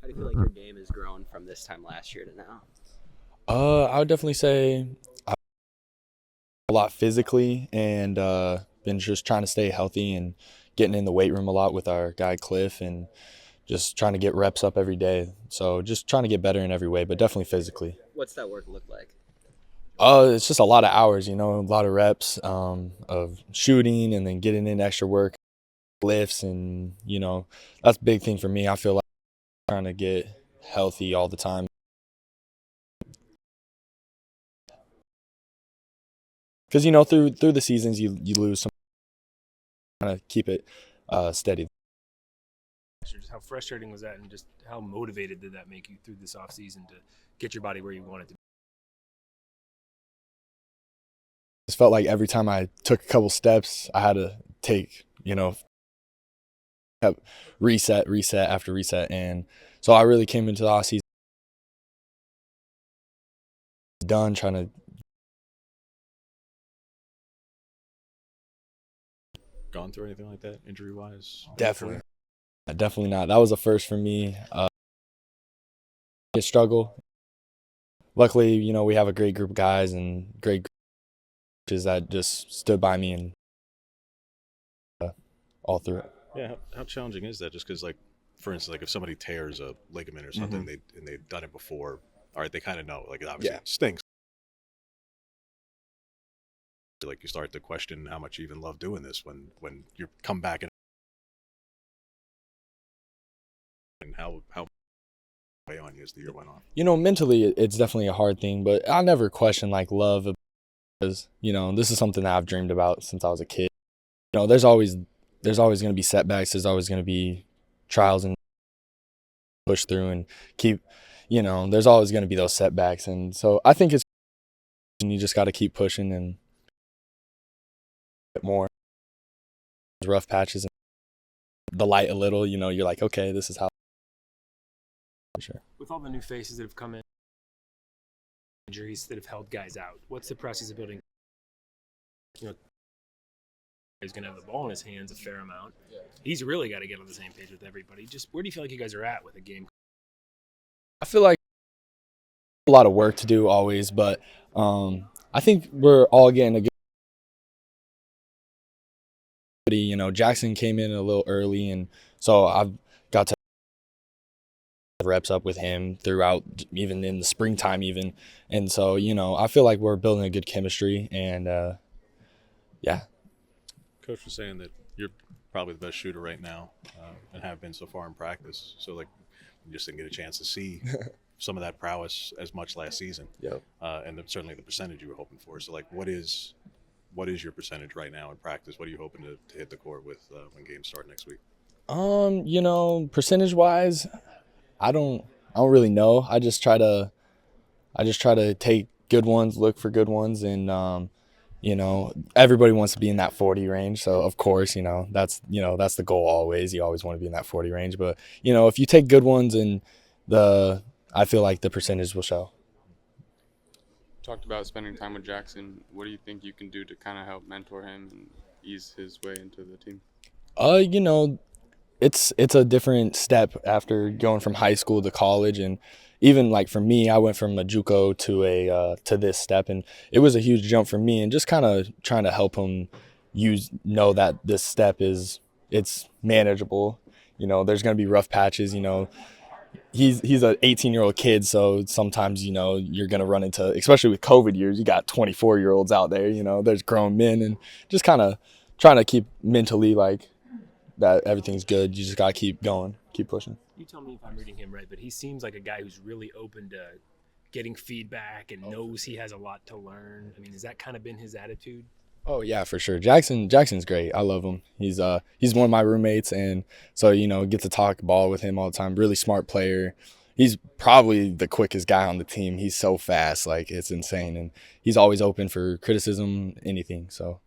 How do you feel like your game has grown from this time last year to now? I would definitely say a lot physically and been just trying to stay healthy and getting in the weight room a lot with our guy Cliff and just trying to get reps up every day. So just trying to get better in every way, but definitely physically. What's that work look like? It's just a lot of hours, a lot of reps of shooting and then getting in extra work, lifts, and that's a big thing for me. I feel like I'm trying to get healthy all the time because through the seasons you lose some, kind of keep it steady. Just how frustrating was that, and just how motivated did that make you through this off season to get your body where you want it to be? It felt like every time I took a couple steps, I had to take, kept reset after reset. And so I really came into the off season done trying to. Gone through anything like that injury wise? Definitely not. That was a first for me. A struggle. Luckily, we have a great group of guys and great coaches that just stood by me and all through it. Yeah, how challenging is that? Just because, like, for instance, like if somebody tears a ligament or something, they've done it before, all right, they kind of know. Like, it obviously stinks. Like, you start to question how much you even love doing this when you come back and how way on you as the year went on. Mentally, it's definitely a hard thing, but I never question like love because this is something that I've dreamed about since I was a kid. There's always going to be setbacks. There's always going to be trials and push through and keep. There's always going to be those setbacks, and so I think you just got to keep pushing and more rough patches and the light a little. You're like, okay, this is how. Sure. With all the new faces that have come in, injuries that have held guys out, what's the process of building? He's going to have the ball in his hands a fair amount. He's really got to get on the same page with everybody. Just where do you feel like you guys are at with a game? I feel like a lot of work to do always, but I think we're all getting a good. Jackson came in a little early, and so I've got to reps up with him throughout, even in the springtime even. And so, I feel like we're building a good chemistry and yeah. Coach was saying that you're probably the best shooter right now and have been so far in practice. So, like, you just didn't get a chance to see some of that prowess as much last season. Yep. And certainly the percentage you were hoping for. So, like, what is your percentage right now in practice? What are you hoping to hit the court with when games start next week? Percentage wise, I don't really know. I just try to take good ones, look for good ones, and everybody wants to be in that 40 range. So of course, that's the goal always. You always want to be in that 40 range. But if you take good ones, and I feel like the percentage will show. Talked about spending time with Jackson. What do you think you can do to kind of help mentor him and ease his way into the team? It's a different step after going from high school to college, and even like for me, I went from a JUCO to this step, and it was a huge jump for me. And just kind of trying to help him know that this step it's manageable. There's gonna be rough patches. He's an 18-year-old kid, so sometimes you're gonna run into, especially with COVID years, you got 24-year-olds out there. There's grown men, and just kind of trying to keep mentally like that everything's good. You just got to keep going, keep pushing. You tell me if I'm reading him right, but he seems like a guy who's really open to getting feedback and knows he has a lot to learn. I mean, has that kind of been his attitude? Oh yeah, for sure. Jackson's great. I love him. He's one of my roommates, and so get to talk ball with him all the time. Really smart player. He's probably the quickest guy on the team. He's so fast, like it's insane, and he's always open for criticism, anything. So